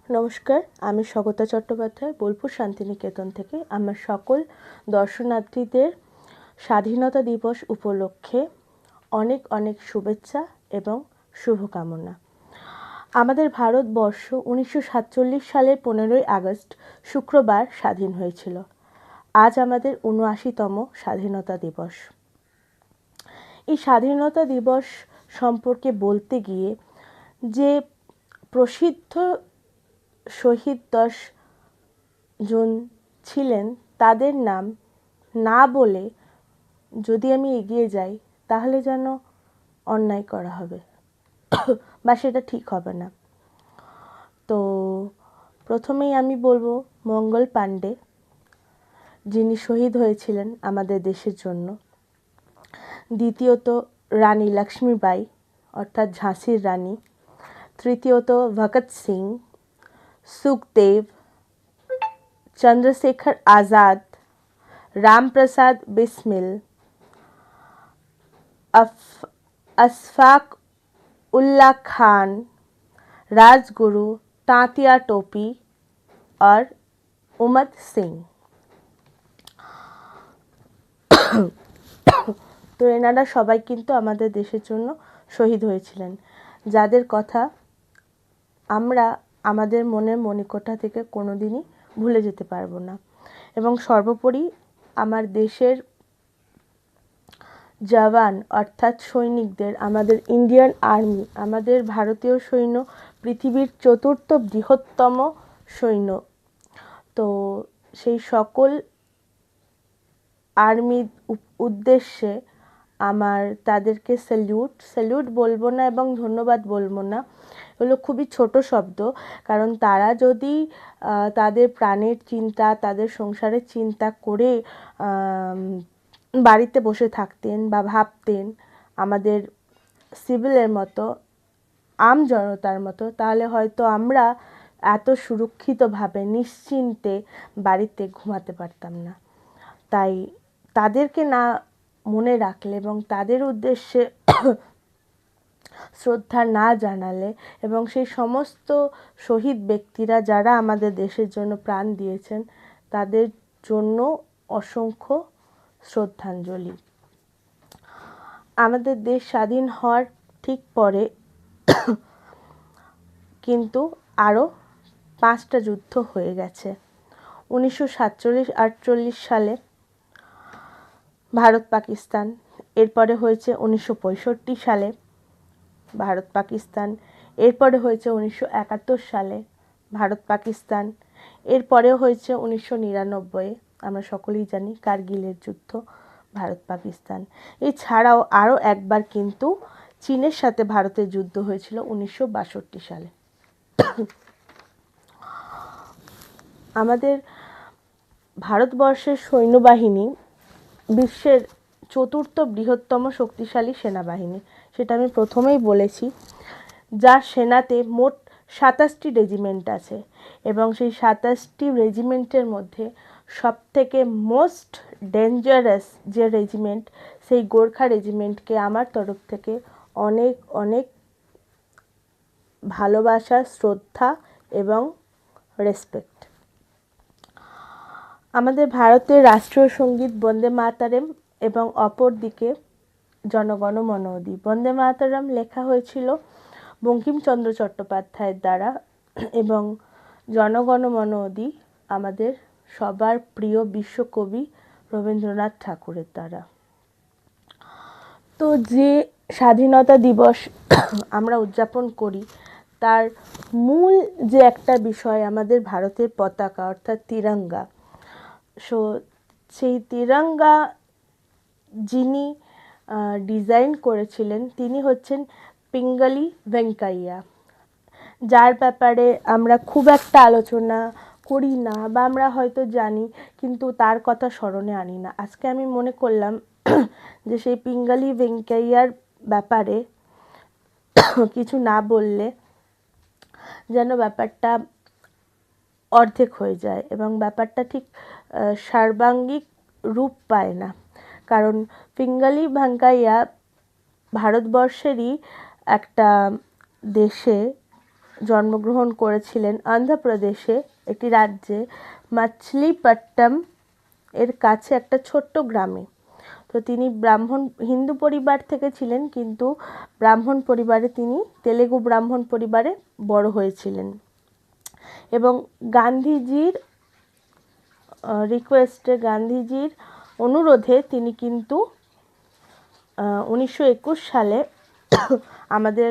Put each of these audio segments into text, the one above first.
নমস্কার, আমি স্বাগতা চট্টোপাধ্যায় বোলপুর শান্তিনিকেতন থেকে আমার সকল দর্শনার্থীদের স্বাধীনতা দিবস উপলক্ষে অনেক অনেক শুভেচ্ছা এবং শুভকামনা। আমাদের ভারতবর্ষ 1947 সালের 15ই আগস্ট শুক্রবার স্বাধীন হয়েছিল। আজ আমাদের 79তম স্বাধীনতা দিবস। এই স্বাধীনতা দিবস সম্পর্কে বলতে গিয়ে যে প্রসিদ্ধ শহীদ 10 জন ছিলেন তাদের নাম না বলে যদি আমি এগিয়ে যাই তাহলে যেন অন্যায় করা হবে বা সেটা ঠিক হবে না। তো প্রথমেই আমি বলবো মঙ্গল পাণ্ডে, যিনি শহীদ হয়েছিলেন আমাদের দেশের জন্য। দ্বিতীয়ত রানী লক্ষ্মীবাই অর্থাৎ ঝাঁসির রানী। তৃতীয়ত ভগৎ সিং, সুখদেব, চন্দ্রশেখর আজাদ, রামপ্রসাদ বিসমিল, अशफाक उल्ला खान, राजगुरु, तांतिया टोपी और उमद सिंह। তো এনারা সবাই কিন্তু আমাদের দেশের জন্য শহীদ হয়েছিলেন, যাদের কথা আমরা আমাদের মনের মণিকোঠা থেকে কোনোদিনই ভুলে যেতে পারবো না। এবং সর্বোপরি আমার দেশের জওয়ান অর্থাৎ সৈনিকদের, আমাদের ইন্ডিয়ান আর্মি, আমাদের ভারতীয় সৈন্য পৃথিবীর 4র্থ বৃহত্তম সৈন্য। তো সেই সকল আর্মির উদ্দেশ্যে আমার তাদেরকে স্যালিউট বলবো না এবং ধন্যবাদ বলবো না, এগুলো খুবই ছোট শব্দ। কারণ তারা যদি তাদের প্রাণের চিন্তা, তাদের সংসারের চিন্তা করে বাড়িতে বসে থাকতেন বা ভাবতেন আমাদের সিভিলের মতো, জনতার মতো, তাহলে হয়তো আমরা এত সুরক্ষিতভাবে নিশ্চিন্তে বাড়িতে ঘুমাতে পারতাম না। তাই তাদেরকে না মনে রাখলে এবং তাদের উদ্দেশ্যে শ্রদ্ধা না জানালে এবং সেই সমস্ত শহীদ ব্যক্তিরা যারা আমাদের দেশের জন্য প্রাণ দিয়েছেন তাদের জন্য অসংখ্য শ্রদ্ধাঞ্জলি। আমাদের দেশ স্বাধীন হওয়ার ঠিক পরে কিন্তু আরও 5টা যুদ্ধ হয়ে গেছে। 1947-48 সালে ভারত পাকিস্তান, এরপরে হয়েছে 1965 সালে ভারত পাকিস্তান, এরপরে হয়েছে 1971 সালে ভারত পাকিস্তান, এরপরেও হয়েছে 1999, আমরা সকলেই জানি কার্গিলের যুদ্ধ, ভারত পাকিস্তান। এছাড়াও আরও একবার কিন্তু চীনের সাথে ভারতের যুদ্ধ হয়েছিল 1962 সালে। আমাদের ভারতবর্ষের সৈন্যবাহিনী বিশ্বের 4র্থ বৃহত্তম শক্তিশালী সেনাবাহিনী, সেটা আমি প্রথমেই বলেছি। যার সেনাতে মোট 27টি রেজিমেন্ট আছে এবং সেই 27টি রেজিমেন্টের মধ্যে সবথেকে মোস্ট ডেঞ্জারাস যে রেজিমেন্ট, সেই গোর্খা রেজিমেন্টকে আমার তরফ থেকে অনেক অনেক ভালোবাসা, শ্রদ্ধা এবং রেসপেক্ট। আমাদের ভারতের রাষ্ট্রীয় সঙ্গীত বন্দে মাতরম এবং অপরদিকে জনগণ মন অধি। বন্দে মাতরম লেখা হয়েছিল বঙ্কিমচন্দ্র চট্টোপাধ্যায়ের দ্বারা এবং জনগণ মন অধি আমাদের সবার প্রিয় বিশ্বকবি রবীন্দ্রনাথ ঠাকুরের দ্বারা। তো যে স্বাধীনতা দিবস আমরা উদযাপন করি তার মূল যে একটা বিষয় আমাদের ভারতের পতাকা অর্থাৎ তিরঙ্গা। সেই তিরঙ্গা যিনি ডিজাইন করেছিলেন তিনি হচ্ছেন পিঙ্গলি ভেঙ্কাইয়া, যার ব্যাপারে আমরা খুব একটা আলোচনা করি না বা আমরা হয়তো জানি কিন্তু তার কথা স্মরণে আনি না। আজকে আমি মনে করলাম যে সেই পিঙ্গলি ভেঙ্কাইয়ার ব্যাপারে কিছু না বললে যেন ব্যাপারটা অর্ধেক হয়ে যায় এবং ব্যাপারটা ঠিক সার্বাঙ্গিক রূপ পায় না। কারণ পিঙ্গলি ভেঙ্কাইয়া ভারতবর্ষেরই একটা দেশে জন্মগ্রহণ করেছিলেন অন্ধ্রপ্রদেশে একটি রাজ্যে মাছলিপট্টম এর কাছে একটা ছোট্ট গ্রামে। তো তিনি হিন্দু পরিবার থেকে ছিলেন, কিন্তু ব্রাহ্মণ পরিবারে, তিনি তেলেগু ব্রাহ্মণ পরিবারে বড় হয়েছিলেন। এবং গান্ধীজির রিকোয়েস্টে, গান্ধীজির অনুরোধে তিনি কিন্তু 1921 সালে আমাদের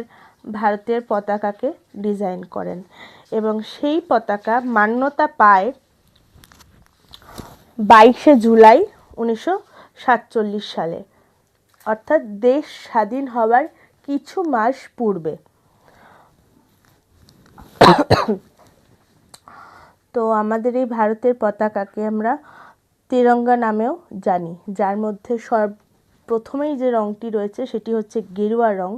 ভারতের পতাকাকে ডিজাইন করেন এবং সেই পতাকা মান্যতা পায় 22শে জুলাই 1947 সালে, অর্থাৎ দেশ স্বাধীন হওয়ার কিছু মাস পূর্বে। তো আমাদের এই ভারতের পতাকাকে আমরা তিরঙ্গা নামেও জানি, যার মধ্যে প্রথমেই যে রঙটি রয়েছে সেটি হচ্ছে গেরুয়া রং,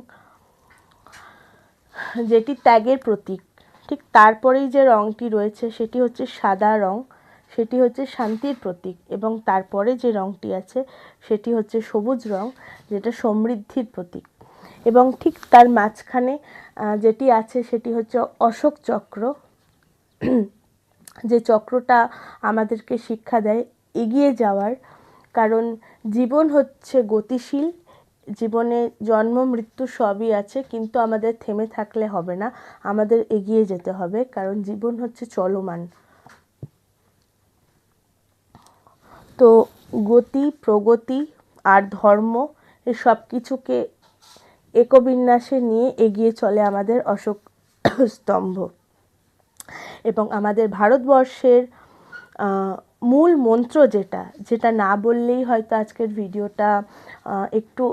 যেটি ত্যাগের প্রতীক। ঠিক তারপরেই যে রঙটি রয়েছে সেটি হচ্ছে সাদা রং, সেটি হচ্ছে শান্তির প্রতীক। এবং তারপরে যে রঙটি আছে সেটি হচ্ছে সবুজ রং, যেটা সমৃদ্ধির প্রতীক। এবং ঠিক তার মাঝখানে যেটি আছে সেটি হচ্ছে অশোক চক্র, যে চক্রটা আমাদেরকে শিক্ষা দেয় এগিয়ে যাওয়ার, কারণ জীবন হচ্ছে গতিশীল, জীবনে জন্ম মৃত্যু সবই আছে, কিন্তু আমাদের থেমে থাকলে হবে না, আমাদের এগিয়ে যেতে হবে, কারণ জীবন হচ্ছে চলমান। তো গতি, প্রগতি আর ধর্ম এই সব কিছুকে একবিন্যাসে নিয়ে এগিয়ে চলে আমাদের অশোক স্তম্ভ। এবং আমাদের ভারতবর্ষের মূল মন্ত্র যেটা না বললেই হয়তো আজকের ভিডিওটা একটু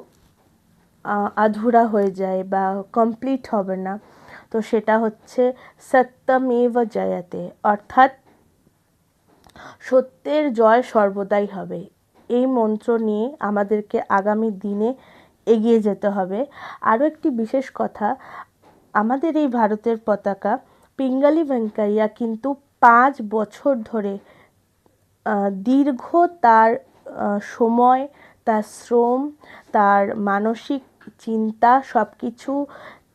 আধুরা হয়ে যায় বা কমপ্লিট হবে না, তো সেটা হচ্ছে সত্যমেব জয়তে, অর্থাৎ সত্যের জয় সর্বদাই হবে। এই মন্ত্র নিয়ে আমাদেরকে আগামী দিনে এগিয়ে যেতে হবে। আরও একটি বিশেষ কথা, আমাদের এই ভারতের পতাকা পিঙ্গালি ভেঙ্কাইয়া কিন্তু 5 বছর ধরে দীর্ঘ তার সময়, তার শ্রম, তার মানসিক চিন্তা সব কিছু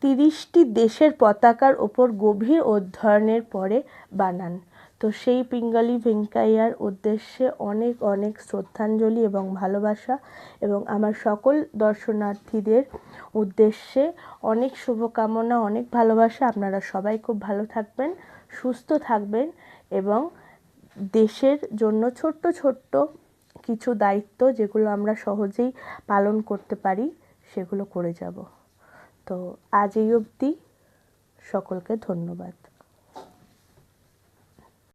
30টি দেশের পতাকার ওপর গভীর অধ্যয়নের পরে বানান। তো সেই পিঙ্গালি ভেঙ্কাইয়ার উদ্দেশ্যে অনেক অনেক শ্রদ্ধাঞ্জলি এবং ভালোবাসা, এবং আমার সকল দর্শনার্থীদের উদ্দেশ্যে অনেক শুভকামনা, অনেক ভালোবাসা। আপনারা সবাই খুব ভালো থাকবেন, সুস্থ থাকবেন এবং দেশের জন্য ছোট্ট ছোট্ট কিছু দায়িত্ব যেগুলো আমরা সহজেই পালন করতে পারি সেগুলো করে যাব। তো আজ এই অবধি, সকলকে ধন্যবাদ।